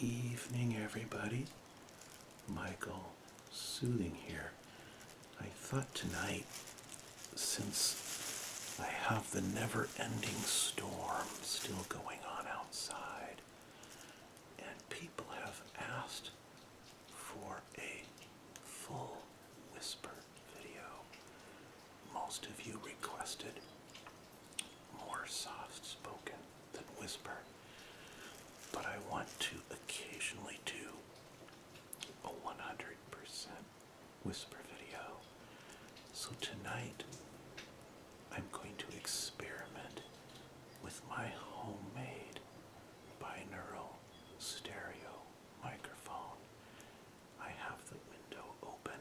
evening, everybody. Michael Soothing here. I thought tonight, since I have the never-ending storm still going on outside, and people have asked for a full whisper video. Most of you requested more soft-spoken than whisper, but I want to occasionally do a 100% whisper video. So tonight, I'm going to experiment with my homemade binaural stereo microphone. I have the window open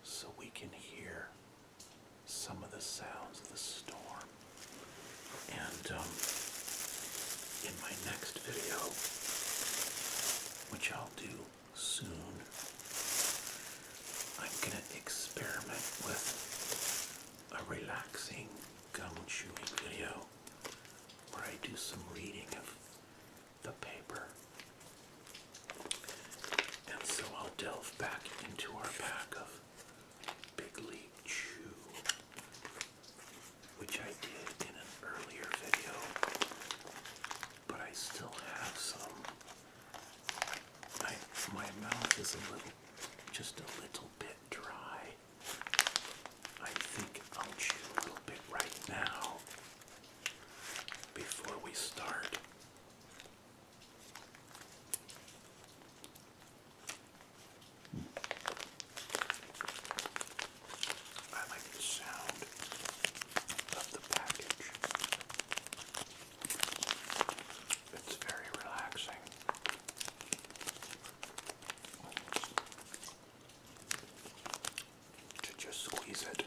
so we can hear some of the sounds of the storm. And in my next video, which I'll do soon, I'm going to experiment with a relaxing gum chewing video where I do some reading of the paper. And so I'll delve back into our pack of Big League Chew, which I did in an earlier video, but I still have some. My mouth is just a little bit dry. I think I'll chew a little bit right now before we start. I like the sound of the package. It's very relaxing. To just squeeze it.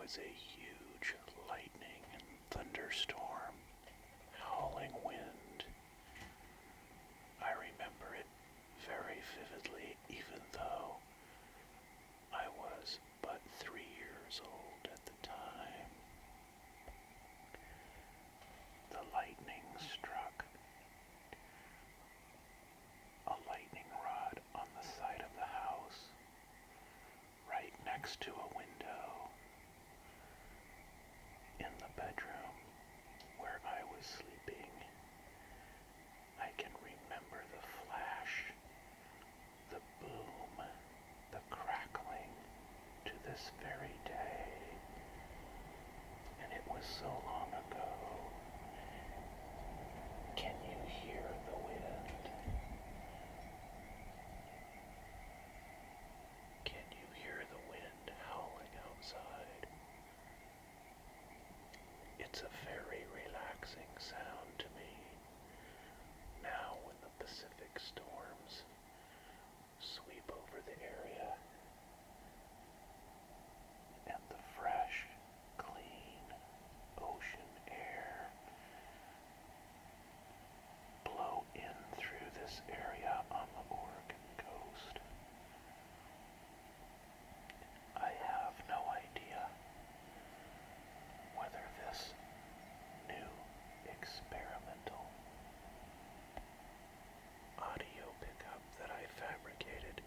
was a huge lightning and thunderstorm, howling wind. I remember it very vividly, even though I was but 3 years old at the time. The lightning struck a lightning rod on the side of the house, right next to a window in the bedroom where I was sleeping. I can remember the flash, the boom, the crackling to this very day. And it was so long ago. Can you hear the wind? Can you hear the wind howling outside? It's a very relaxing sound to me. Now when the Pacific storms sweep over the area and the fresh, clean ocean air blow in through this area on the Oregon coast, I have no idea whether this new experimental audio pickup that I fabricated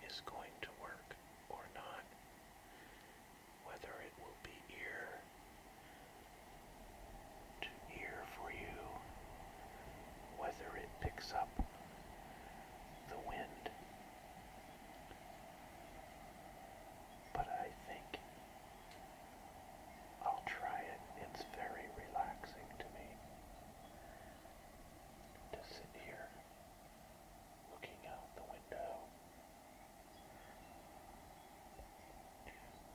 is going to work or not, whether it will be ear to ear for you, whether it picks up the wind. But I think I'll try it. It's very relaxing to me to sit here looking out the window,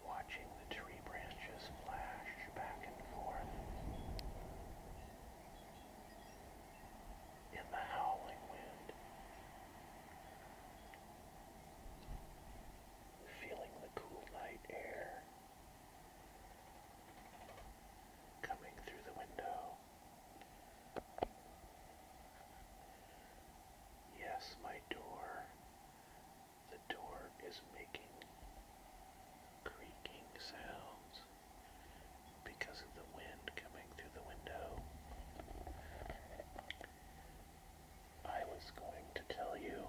watching the tree branches flash back and forth in the howling wind, feeling the cool night air coming through the window. Yes, my door. The door is making creaking sounds because of the wind coming through the window. I was going to tell you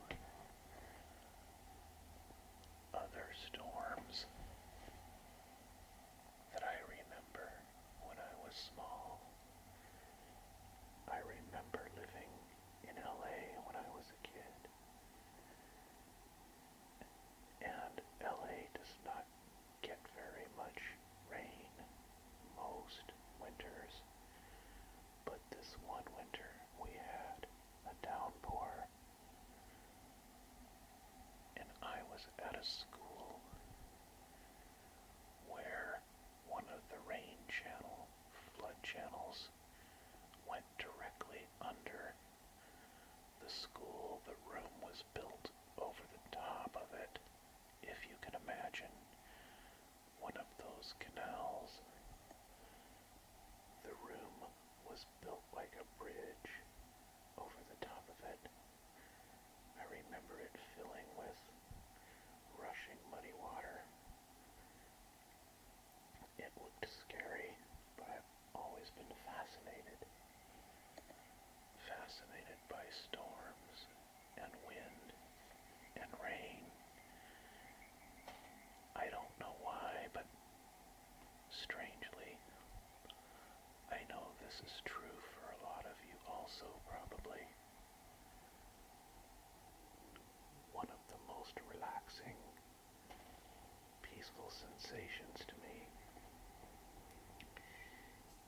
other storms that I remember when I was small. I remember living in LA when I was a kid. And LA does not get very much rain most winters. But this one winter we had a downpour. And I was at a school where one of the rain channel, flood channels, went directly under the school. The room was built over the top of it. If you can imagine one of those canals, the room was built like a bridge over the top of it. I remember it filling with rushing muddy water. It looked scary, but I've always been fascinated by storms and wind and rain. I don't know why, but strangely, I know this is true for a lot of you also, probably. One of the most relaxing, peaceful sensations to me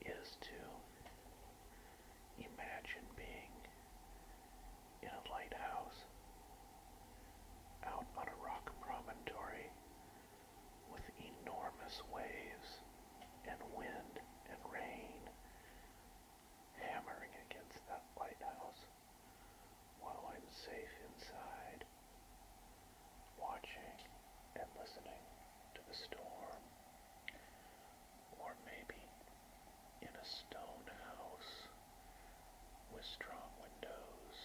is to imagine being in a lighthouse out on a rock promontory with enormous waves and wind and rain hammering against that lighthouse while I'm safe inside, watching and listening to the storm. a stone house with strong windows,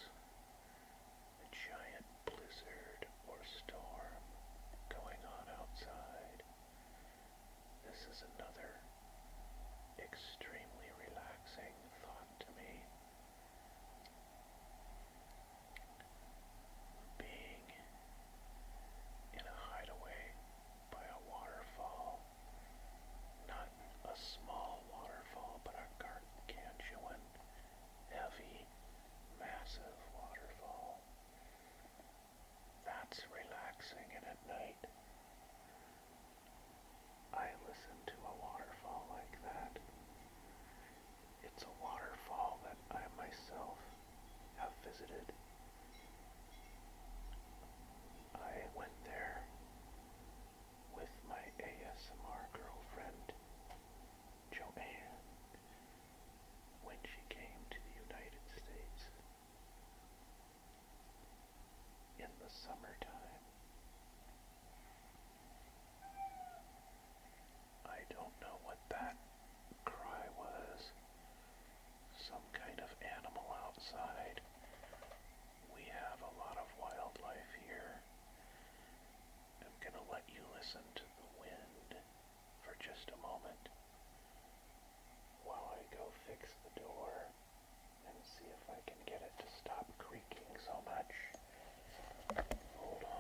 a giant blizzard or storm going on outside. This is another extremely relaxing thought to me. Being in a hideaway by a waterfall, not a small waterfall, but a gargantuan, heavy, massive waterfall. That's relaxing, and at night, I listen to a waterfall like that. It's a waterfall that I myself have visited. I went there with my ASMR girlfriend, Joanne, when she came to the United States in the summertime. I don't know what that cry was. Some kind of animal outside. We have a lot of wildlife here. I'm gonna let you listen to the wind for just a moment while I go fix the door and see if I can get it to stop creaking so much. Hold on.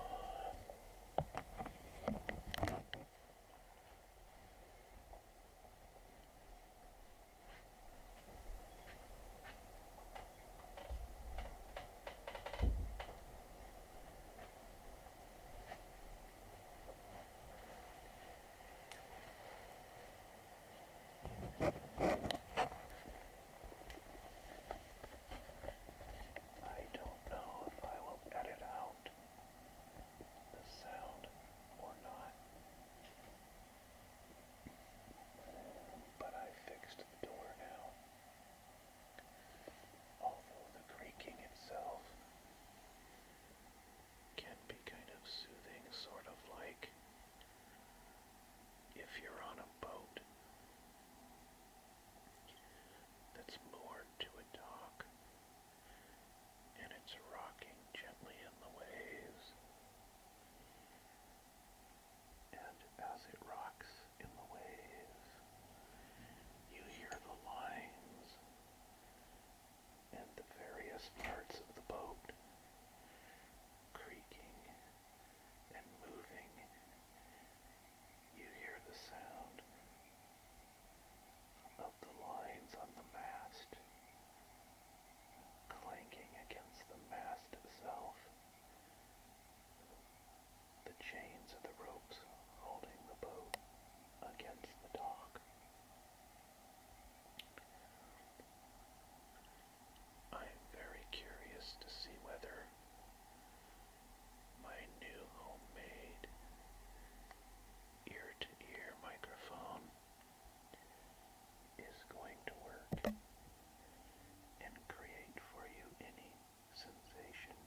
I don't know if I will edit out the sound or not, but I fixed the door now. Although the creaking itself can be kind of soothing, sort of like if you're on a boat that's moored to a dock and it's rocking gently in the waves, and as it rocks in the waves, you hear the lines and the various parts of the boat creaking and moving. You hear the sound of the lines on the mast clanking against the mast itself, the chains of the ropes holding the boat against the dock. I am very curious to see whether my new homemade ear-to-ear microphone is going to work and create for you any sensation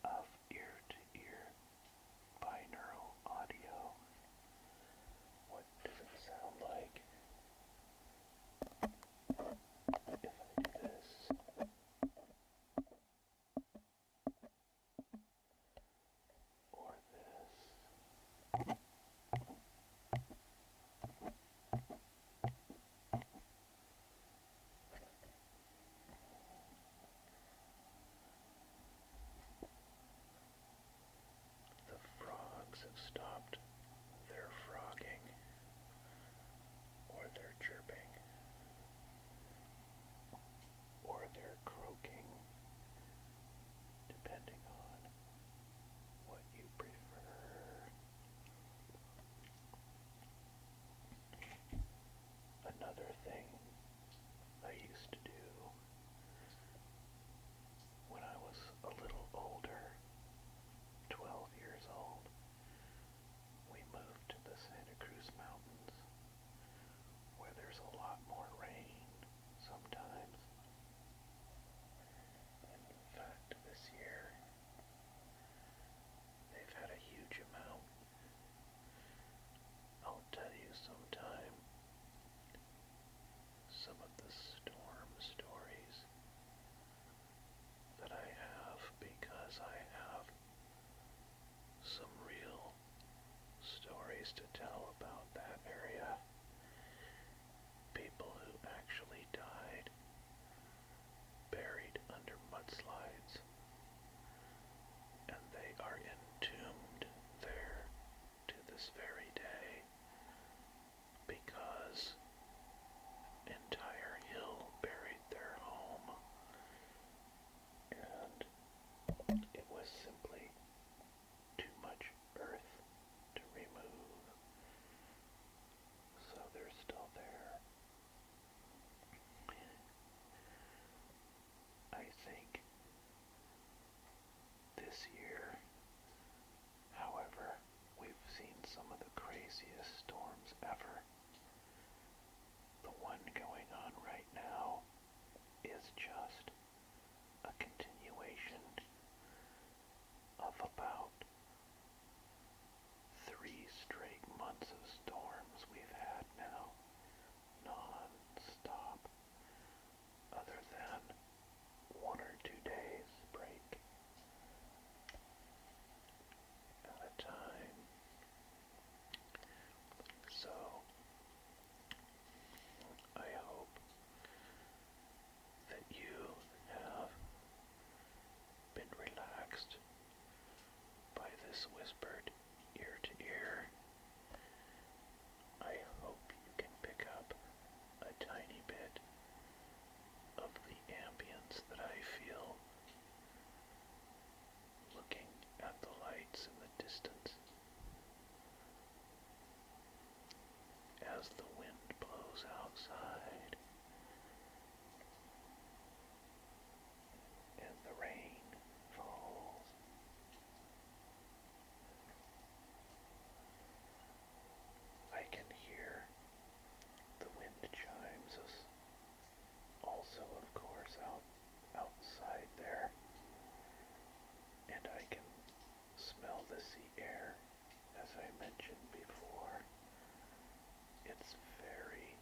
of ear-to-ear binaural audio. What does it sound like if I do this? Or this? The frogs have stopped their frogging or their chirping or their croaking, depending on what you prefer. is just a continuation of about 3 straight months of storms we've had now, non-stop, other than 1 or 2 days break at a time. So, I hope that you have been relaxed by this whispered ear to ear. I hope you can pick up a tiny bit of the ambience that I feel looking at the lights in the distance as the wind blows outside and the rain falls. I can hear the wind chimes also, of course, outside there, and I can smell the sea air, as I mentioned before. It's very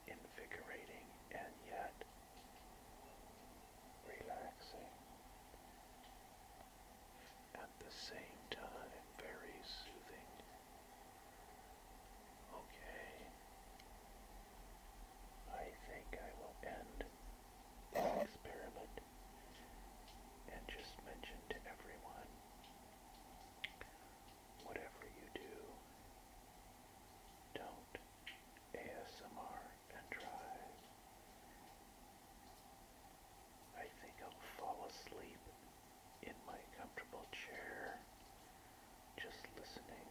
invigorating and yet relaxing. At the same time, very soothing. Okay, I think I will end the experiment and just mention to everyone, whatever you do, don't ASMR and drive. I think I'll fall asleep in my comfortable chair just listening